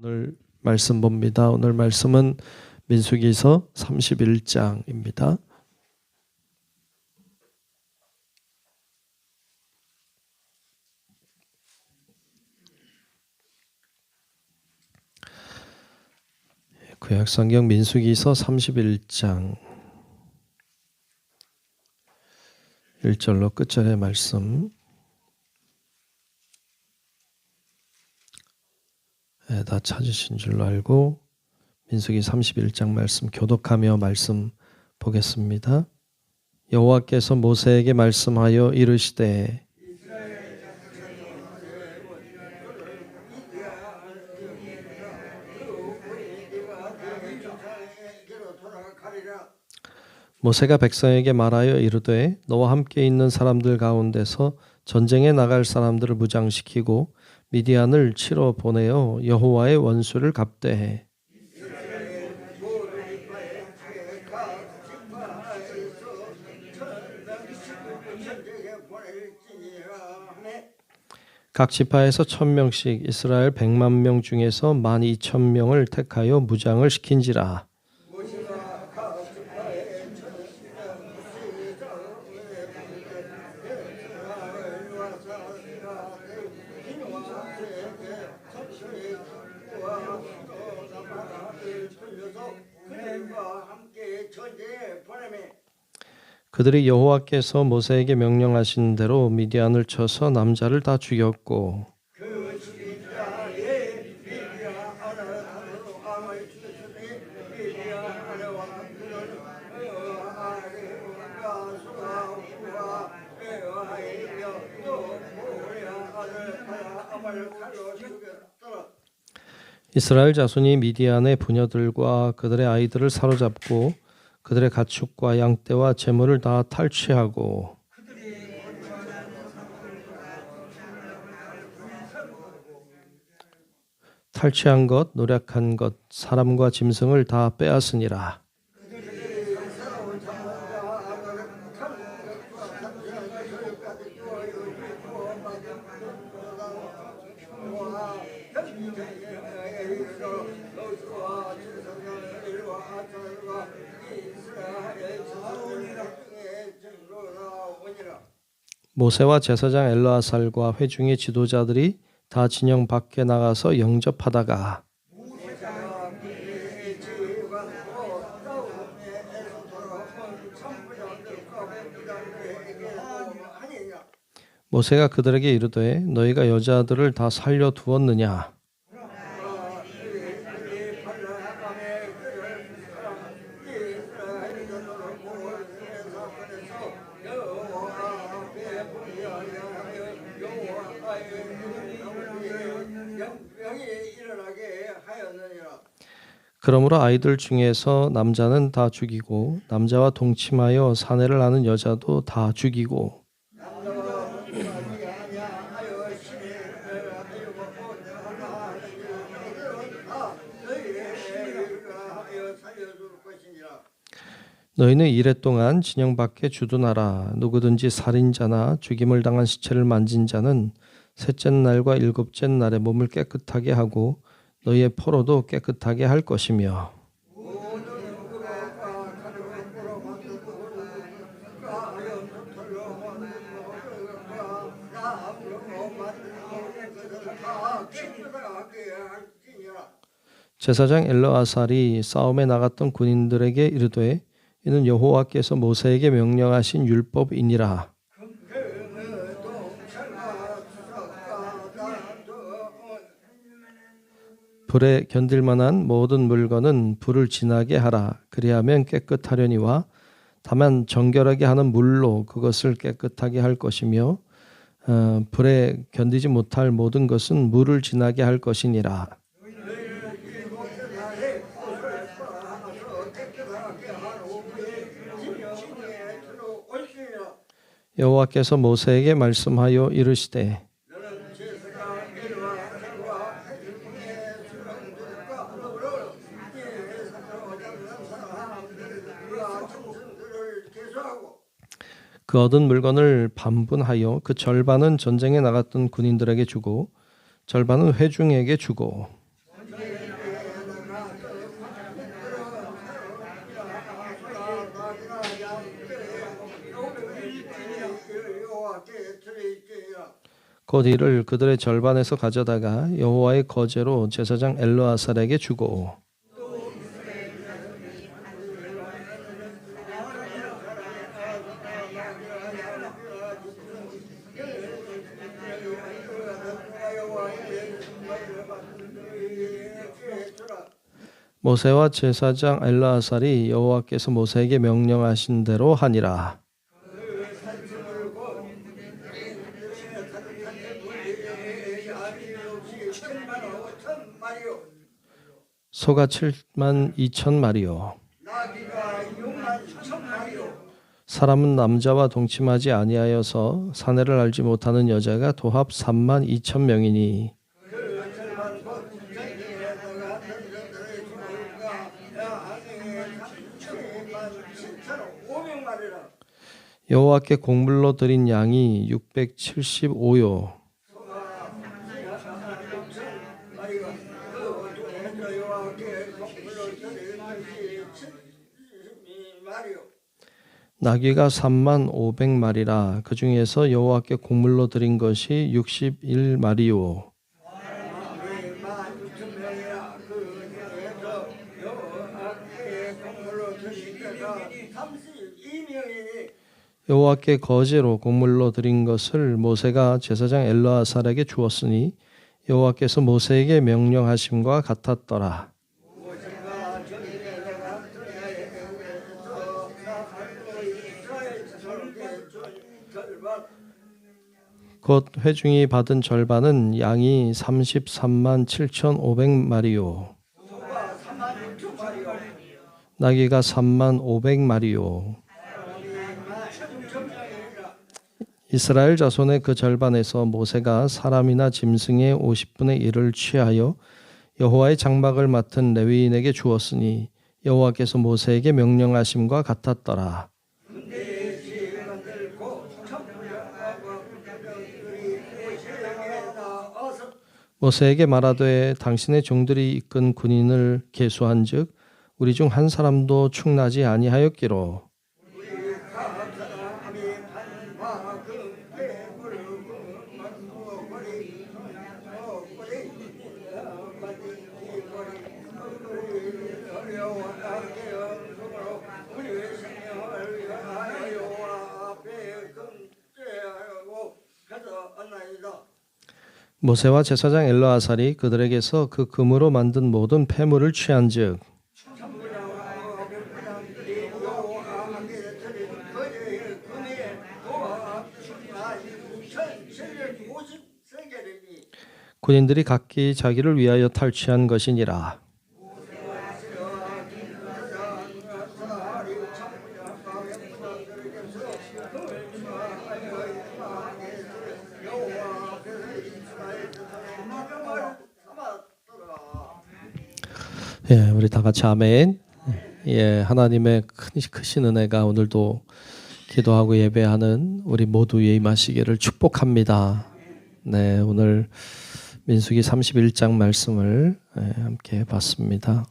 오늘 말씀 봅니다. 오늘 말씀은 민수기서 31장입니다. 구약성경 민수기서 31장 1절로 끝절의 말씀 다 찾으신 줄로 알고 민수기 31장 말씀 교독하며 말씀 보겠습니다. 여호와께서 모세에게 말씀하여 이르시되 모세가 백성에게 말하여 이르되 너와 함께 있는 사람들 가운데서 전쟁에 나갈 사람들을 무장시키고 미디안을 치러 보내어 여호와의 원수를 갑대해. 각 지파에서 1000명씩 이스라엘 100만 명 중에서 12,000명을 택하여 무장을 시킨지라. 그들이 여호와께서 모세에게 명령하신 대로 미디안을 쳐서 남자를 다 죽였고 이스라엘 자손이 미디안의 부녀들과 그들의 아이들을 사로잡고 그들의 가축과 양떼와 재물을 다 탈취하고 탈취한 것, 노략한 것, 사람과 짐승을 다 빼앗으니라. 모세와 제사장 엘르아살과 회중의 지도자들이 다 진영 밖에 나가서 영접하다가 모세가 그들에게 이르되 너희가 여자들을 다 살려 두었느냐? 그러므로 아이들 중에서 남자는 다 죽이고 남자와 동침하여 사내를 하는 여자도 다 죽이고 너희는 이레 동안 진영 밖에 주둔하라. 누구든지 살인자나 죽임을 당한 시체를 만진 자는 셋째 날과 일곱째 날에 몸을 깨끗하게 하고 너희의 포로도 깨끗하게 할 것이며 제사장 엘르아살이 싸움에 나갔던 군인들에게 이르되 이는 여호와께서 모세에게 명령하신 율법이니라. 불에 견딜 만한 모든 물건은 불을 지나게 하라. 그리하면 깨끗하려니와 다만 정결하게 하는 물로 그것을 깨끗하게 할 것이며 불에 견디지 못할 모든 것은 물을 지나게 할 것이니라. 여호와께서 모세에게 말씀하여 이르시되 그 얻은 물건을 반분하여 그 절반은 전쟁에 나갔던 군인들에게 주고 절반은 회중에게 주고 곧 이를 그들의 절반에서 가져다가 여호와의 거제로 제사장 엘르아살에게 주고 모세와 제사장 엘르아살이 여호와께서 모세에게 명령하신 대로 하니라. 소가 7만 2천 마리요. 사람은 남자와 동침하지 아니하여서 사내를 알지 못하는 여자가 도합 3만 2천 명이니 여호와께 곡물로 드린 양이 675요. 나귀가 3만 500마리라. 그 중에서 여호와께 곡물로 드린 것이 61마리요. 여호와께 거제로 곡물로 드린 것을 모세가 제사장 엘르아살에게 주었으니 여호와께서 모세에게 명령하심과 같았더라. 곧 회중이 받은 절반은 양이 33만 7,500마리요. 나귀가 3만 500마리요. 이스라엘 자손의 그 절반에서 모세가 사람이나 짐승의 50분의 1을 취하여 여호와의 장막을 맡은 레위인에게 주었으니 여호와께서 모세에게 명령하심과 같았더라. 모세에게 말하되 당신의 종들이 이끈 군인을 계수한즉 우리 중 한 사람도 충나지 아니하였기로 모세와 제사장 엘르아살이 그들에게서 그 금으로 만든 모든 폐물을 취한즉 군인들이 각기 자기를 위하여 탈취한 것이니라. 예, 우리 다 같이 아멘. 예, 하나님의 크신 은혜가 오늘도 기도하고 예배하는 우리 모두에 임하시기를 축복합니다. 네, 오늘 민수기 31장 말씀을 함께 봤습니다.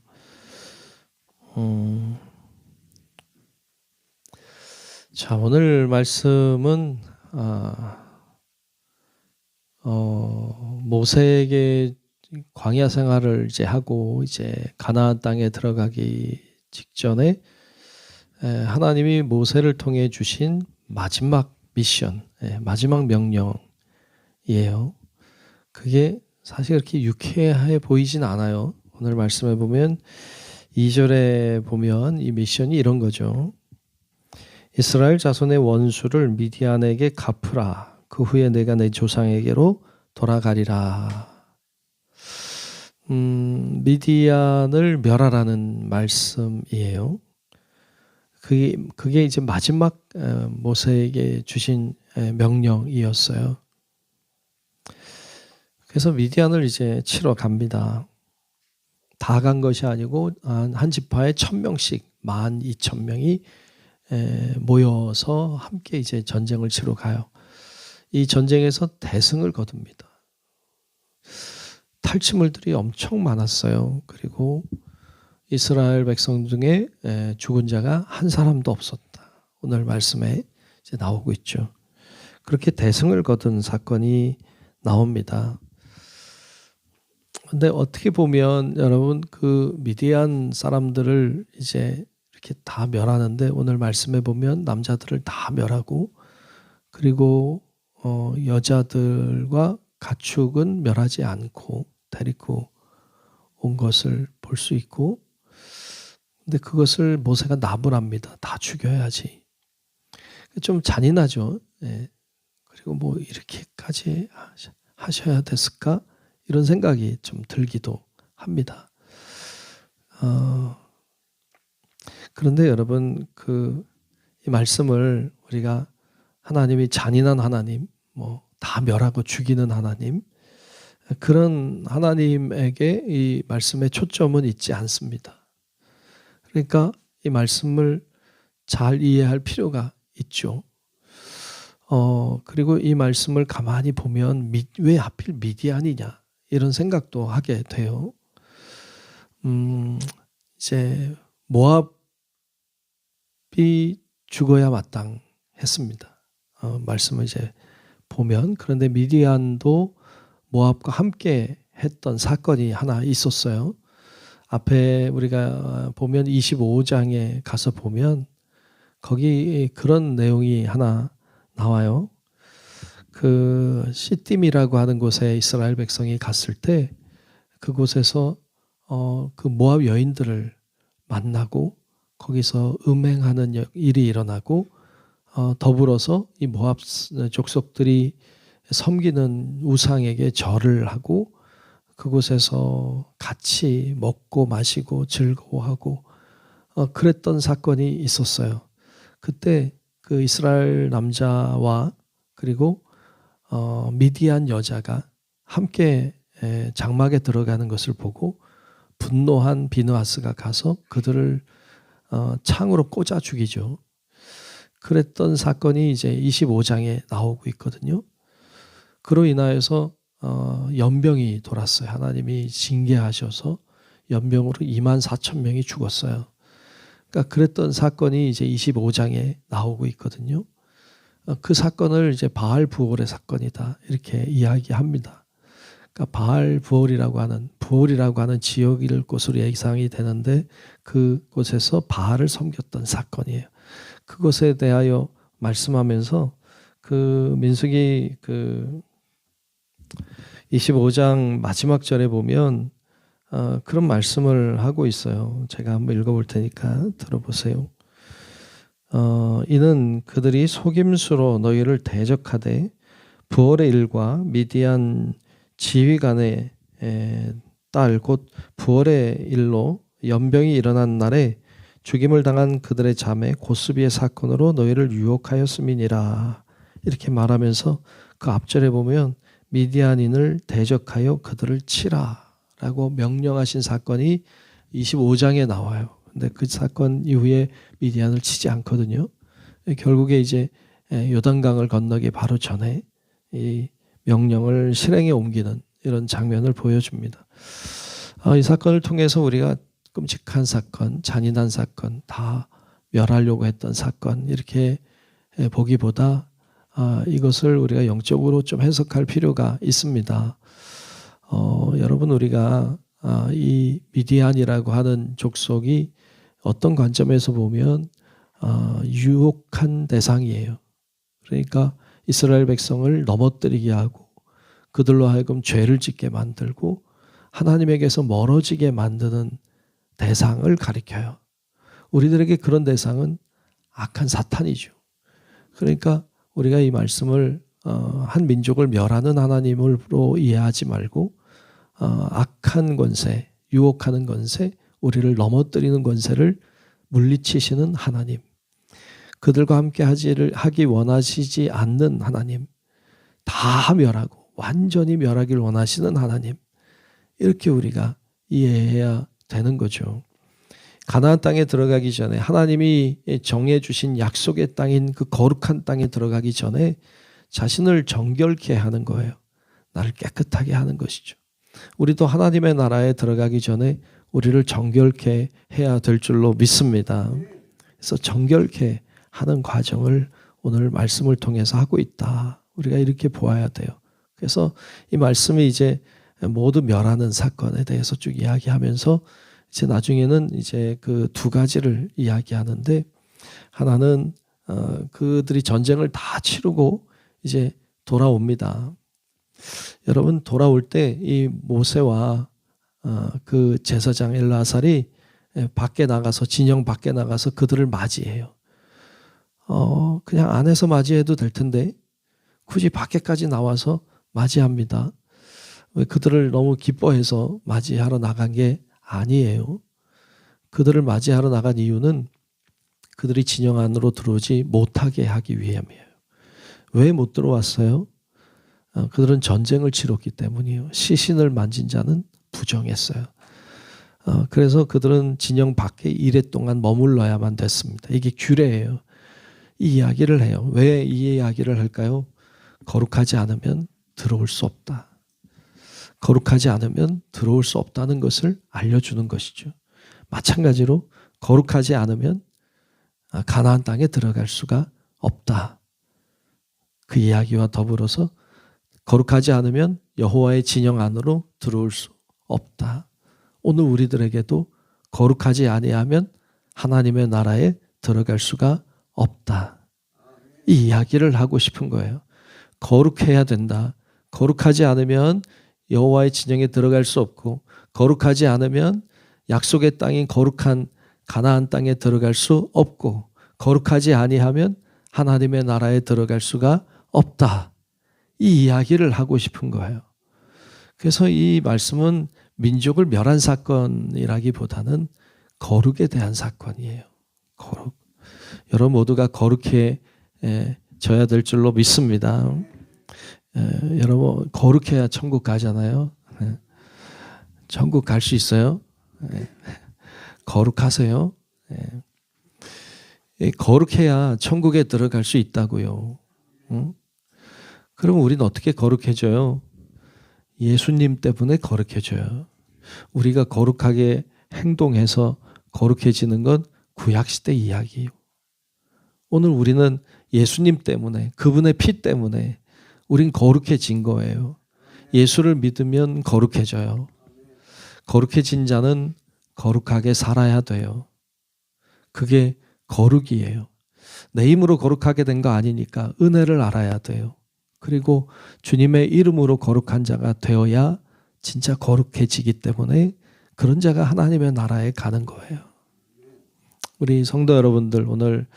자, 오늘 말씀은 모세에게 광야 생활을 이제 하고 이제 가나안 땅에 들어가기 직전에 하나님이 모세를 통해 주신 마지막 미션, 마지막 명령이에요. 그게 사실 그렇게 유쾌해 보이진 않아요. 오늘 말씀해 보면 2절에 보면 이 미션이 이런 거죠. 이스라엘 자손의 원수를 미디안에게 갚으라. 그 후에 내가 내 조상에게로 돌아가리라. 미디안을 멸하라는 말씀이에요. 그게 이제 마지막 모세에게 주신 명령이었어요. 그래서 미디안을 이제 치러 갑니다. 다 간 것이 아니고 한 지파에 1,000명씩 12,000명이 모여서 함께 이제 전쟁을 치러 가요. 이 전쟁에서 대승을 거둡니다. 탈취물들이 엄청 많았어요. 그리고 이스라엘 백성 중에 죽은 자가 한 사람도 없었다. 오늘 말씀에 이제 나오고 있죠. 그렇게 대승을 거둔 사건이 나옵니다. 근데 어떻게 보면 여러분 그 미디안 사람들을 이제 이렇게 다 멸하는데 오늘 말씀해 보면 남자들을 다 멸하고 그리고 여자들과 가축은 멸하지 않고 데리고 온 것을 볼 수 있고 근데 그것을 모세가 나무랍니다. 다 죽여야지. 좀 잔인하죠. 예. 그리고 뭐 이렇게까지 하셔야 됐을까? 이런 생각이 좀 들기도 합니다. 그런데 여러분 이 말씀을 우리가 하나님이 잔인한 하나님, 뭐 다 멸하고 죽이는 하나님 그런 하나님에게 이 말씀의 초점은 있지 않습니다. 그러니까 이 말씀을 잘 이해할 필요가 있죠. 그리고 이 말씀을 가만히 보면 왜 하필 미디안이냐 이런 생각도 하게 돼요. 이제 모압이 죽어야 마땅했습니다. 말씀을 이제 보면 그런데 미디안도 모압과 함께 했던 사건이 하나 있었어요. 앞에 우리가 보면 25장에 가서 보면 거기 그런 내용이 하나 나와요. 그 시딤이라고 하는 곳에 이스라엘 백성이 갔을 때 그곳에서 그 모압 여인들을 만나고 거기서 음행하는 일이 일어나고 더불어서 이 모압 족속들이 섬기는 우상에게 절을 하고 그곳에서 같이 먹고 마시고 즐거워하고 그랬던 사건이 있었어요. 그때 그 이스라엘 남자와 그리고 미디안 여자가 함께 장막에 들어가는 것을 보고 분노한 비느하스가 가서 그들을 창으로 꽂아 죽이죠. 그랬던 사건이 이제 25장에 나오고 있거든요. 그로 인하여서 연병이 돌았어요. 하나님이 징계하셔서 연병으로 24,000명이 죽었어요. 그러니까 그랬던 사건이 이제 25장에 나오고 있거든요. 그 사건을 이제 바알 부올의 사건이다 이렇게 이야기합니다. 그러니까 바알 부올이라고 하는 지역일 곳으로 예상이 되는데 그곳에서 바알을 섬겼던 사건이에요. 그것에 대하여 말씀하면서 그 민수기 25장 마지막 절에 보면 그런 말씀을 하고 있어요. 제가 한번 읽어볼 테니까 들어보세요. 이는 그들이 속임수로 너희를 대적하되 부올의 일과 미디안 지휘관의 딸 곧 부올의 일로 연병이 일어난 날에 죽임을 당한 그들의 자매 고스비의 사건으로 너희를 유혹하였음이니라 이렇게 말하면서 그 앞절에 보면 미디안인을 대적하여 그들을 치라 라고 명령하신 사건이 25장에 나와요. 근데 그 사건 이후에 미디안을 치지 않거든요. 결국에 이제 요단강을 건너기 바로 전에 이 명령을 실행에 옮기는 이런 장면을 보여줍니다. 이 사건을 통해서 우리가 끔찍한 사건, 잔인한 사건, 다 멸하려고 했던 사건 이렇게 보기보다 이것을 우리가 영적으로 좀 해석할 필요가 있습니다. 여러분 우리가 이 미디안이라고 하는 족속이 어떤 관점에서 보면 유혹한 대상이에요. 그러니까 이스라엘 백성을 넘어뜨리게 하고 그들로 하여금 죄를 짓게 만들고 하나님에게서 멀어지게 만드는 대상을 가리켜요. 우리들에게 그런 대상은 악한 사탄이죠. 그러니까 우리가 이 말씀을 한 민족을 멸하는 하나님으로 이해하지 말고 악한 권세, 유혹하는 권세, 우리를 넘어뜨리는 권세를 물리치시는 하나님, 그들과 함께 하기 원하시지 않는 하나님, 다 멸하고 완전히 멸하기를 원하시는 하나님, 이렇게 우리가 이해해야 되는 거죠. 가나안 땅에 들어가기 전에 하나님이 정해 주신 약속의 땅인 그 거룩한 땅에 들어가기 전에 자신을 정결케 하는 거예요. 나를 깨끗하게 하는 것이죠. 우리도 하나님의 나라에 들어가기 전에 우리를 정결케 해야 될 줄로 믿습니다. 그래서 정결케 하는 과정을 오늘 말씀을 통해서 하고 있다. 우리가 이렇게 보아야 돼요. 그래서 이 말씀이 이제 모두 멸하는 사건에 대해서 쭉 이야기하면서 이제 나중에는 이제 그 두 가지를 이야기하는데, 하나는 그들이 전쟁을 다 치르고 이제 돌아옵니다. 여러분, 돌아올 때 이 모세와 그 제사장 엘르아살이 밖에 나가서, 진영 밖에 나가서 그들을 맞이해요. 그냥 안에서 맞이해도 될 텐데 굳이 밖에까지 나와서 맞이합니다. 왜 그들을 너무 기뻐해서 맞이하러 나간 게 아니에요. 그들을 맞이하러 나간 이유는 그들이 진영 안으로 들어오지 못하게 하기 위함이에요. 왜 못 들어왔어요? 그들은 전쟁을 치렀기 때문이에요. 시신을 만진 자는 부정했어요. 그래서 그들은 진영 밖에 이래 동안 머물러야만 됐습니다. 이게 규례예요. 이 이야기를 해요. 왜 이 이야기를 할까요? 거룩하지 않으면 들어올 수 없다. 거룩하지 않으면 들어올 수 없다는 것을 알려주는 것이죠. 마찬가지로 거룩하지 않으면 가나안 땅에 들어갈 수가 없다. 그 이야기와 더불어서 거룩하지 않으면 여호와의 진영 안으로 들어올 수 없다. 오늘 우리들에게도 거룩하지 아니하면 하나님의 나라에 들어갈 수가 없다. 이 이야기를 하고 싶은 거예요. 거룩해야 된다. 거룩하지 않으면 여호와의 진영에 들어갈 수 없고, 거룩하지 않으면 약속의 땅인 거룩한 가나안 땅에 들어갈 수 없고, 거룩하지 아니하면 하나님의 나라에 들어갈 수가 없다. 이 이야기를 하고 싶은 거예요. 그래서 이 말씀은 민족을 멸한 사건이라기보다는 거룩에 대한 사건이에요. 거룩. 여러분 모두가 거룩해져야 될 줄로 믿습니다. 여러분 거룩해야 천국 가잖아요. 천국 갈 수 있어요. 거룩하세요. 거룩해야 천국에 들어갈 수 있다고요. 그럼 우리는 어떻게 거룩해져요? 예수님 때문에 거룩해져요. 우리가 거룩하게 행동해서 거룩해지는 건 구약시대 이야기예요. 오늘 우리는 예수님 때문에, 그분의 피 때문에 우린 거룩해진 거예요. 예수를 믿으면 거룩해져요. 거룩해진 자는 거룩하게 살아야 돼요. 그게 거룩이에요. 내 힘으로 거룩하게 된 거 아니니까 은혜를 알아야 돼요. 그리고 주님의 이름으로 거룩한 자가 되어야 진짜 거룩해지기 때문에 그런 자가 하나님의 나라에 가는 거예요. 우리 성도 여러분들, 오늘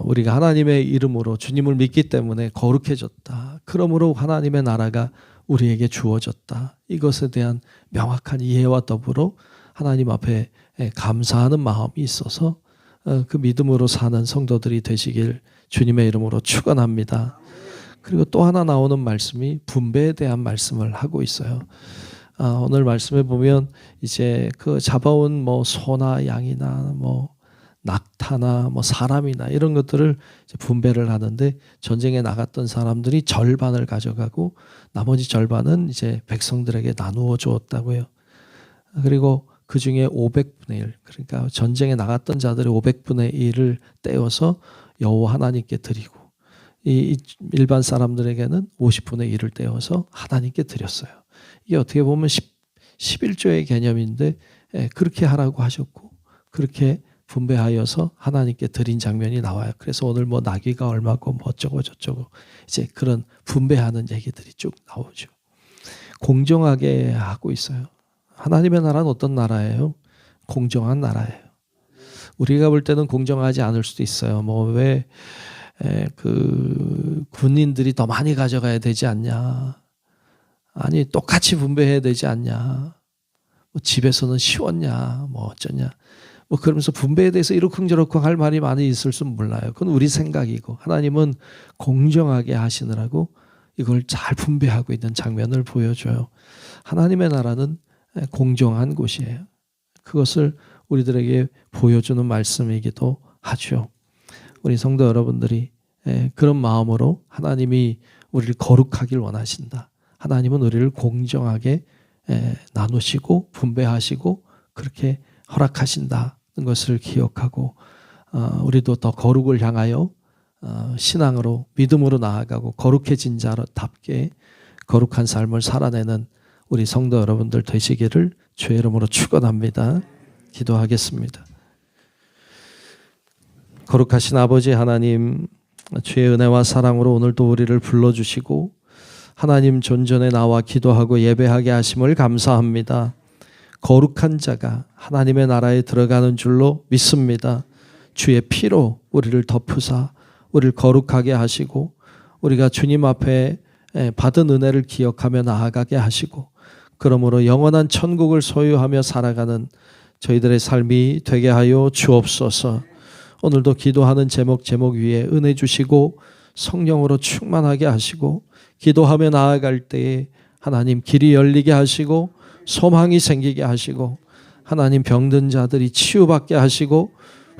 우리가 하나님의 이름으로 주님을 믿기 때문에 거룩해졌다. 그러므로 하나님의 나라가 우리에게 주어졌다. 이것에 대한 명확한 이해와 더불어 하나님 앞에 감사하는 마음이 있어서 그 믿음으로 사는 성도들이 되시길 주님의 이름으로 축원합니다. 그리고 또 하나 나오는 말씀이 분배에 대한 말씀을 하고 있어요. 오늘 말씀에 보면 이제 그 잡아온 뭐 소나 양이나 뭐 낙타나 뭐 사람이나 이런 것들을 분배를 하는데, 전쟁에 나갔던 사람들이 절반을 가져가고 나머지 절반은 이제 백성들에게 나누어 주었다고요. 그리고 그 중에 500분의 1, 그러니까 전쟁에 나갔던 자들의 500분의 1을 떼어서 여호와 하나님께 드리고, 이 일반 사람들에게는 50분의 1을 떼어서 하나님께 드렸어요. 이게 어떻게 보면 11조의 개념인데 그렇게 하라고 하셨고 그렇게 분배하여서 하나님께 드린 장면이 나와요. 그래서 오늘 뭐 나귀가 얼마고 뭐 어쩌고 저쩌고 이제 그런 분배하는 얘기들이 쭉 나오죠. 공정하게 하고 있어요. 하나님의 나라는 어떤 나라예요? 공정한 나라예요. 우리가 볼 때는 공정하지 않을 수도 있어요. 뭐 왜 그 군인들이 더 많이 가져가야 되지 않냐? 아니 똑같이 분배해야 되지 않냐? 뭐 집에서는 쉬웠냐? 뭐 어쩌냐? 뭐 그러면서 분배에 대해서 이러쿵저러쿵 할 말이 많이 있을 수 몰라요. 그건 우리 생각이고, 하나님은 공정하게 하시느라고 이걸 잘 분배하고 있는 장면을 보여줘요. 하나님의 나라는 공정한 곳이에요. 그것을 우리들에게 보여주는 말씀이기도 하죠. 우리 성도 여러분들이 그런 마음으로 하나님이 우리를 거룩하길 원하신다. 하나님은 우리를 공정하게 나누시고 분배하시고 그렇게 허락하신다는 것을 기억하고, 우리도 더 거룩을 향하여 신앙으로 믿음으로 나아가고 거룩해진 자답게 거룩한 삶을 살아내는 우리 성도 여러분들 되시기를 주의 이름으로 축원합니다. 기도하겠습니다. 거룩하신 아버지 하나님, 주의 은혜와 사랑으로 오늘도 우리를 불러주시고 하나님 존전에 나와 기도하고 예배하게 하심을 감사합니다. 거룩한 자가 하나님의 나라에 들어가는 줄로 믿습니다. 주의 피로 우리를 덮으사 우리를 거룩하게 하시고 우리가 주님 앞에 받은 은혜를 기억하며 나아가게 하시고 그러므로 영원한 천국을 소유하며 살아가는 저희들의 삶이 되게 하여 주옵소서. 오늘도 기도하는 제목 위에 은혜 주시고 성령으로 충만하게 하시고 기도하며 나아갈 때에 하나님 길이 열리게 하시고 소망이 생기게 하시고 하나님 병든 자들이 치유받게 하시고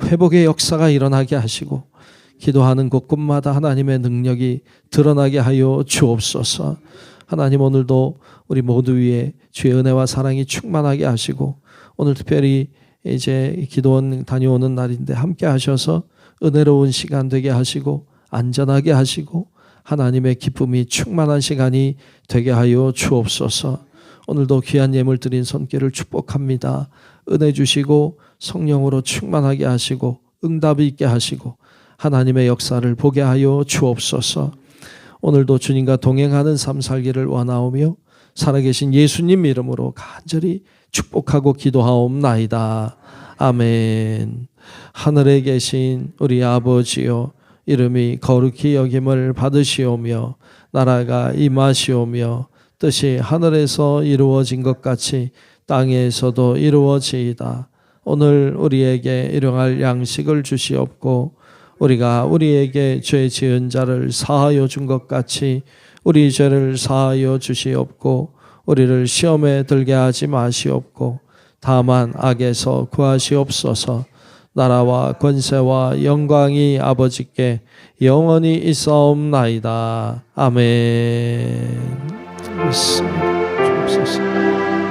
회복의 역사가 일어나게 하시고 기도하는 곳곳마다 하나님의 능력이 드러나게 하여 주옵소서. 하나님 오늘도 우리 모두 위에 주의 은혜와 사랑이 충만하게 하시고 오늘 특별히 이제 기도원 다녀오는 날인데 함께 하셔서 은혜로운 시간 되게 하시고 안전하게 하시고 하나님의 기쁨이 충만한 시간이 되게 하여 주옵소서. 오늘도 귀한 예물 드린 손길을 축복합니다. 은혜 주시고 성령으로 충만하게 하시고 응답이 있게 하시고 하나님의 역사를 보게 하여 주옵소서. 오늘도 주님과 동행하는 삶 살기를 원하오며 살아계신 예수님 이름으로 간절히 축복하고 기도하옵나이다. 아멘. 하늘에 계신 우리 아버지여, 이름이 거룩히 여김을 받으시오며 나라가 임하시오며 뜻이 하늘에서 이루어진 것 같이 땅에서도 이루어지이다. 오늘 우리에게 일용할 양식을 주시옵고 우리가 우리에게 죄 지은 자를 사하여 준 것 같이 우리 죄를 사하여 주시옵고 우리를 시험에 들게 하지 마시옵고 다만 악에서 구하시옵소서. 나라와 권세와 영광이 아버지께 영원히 있사옵나이다. 아멘. 믿습니다. 주옵소서.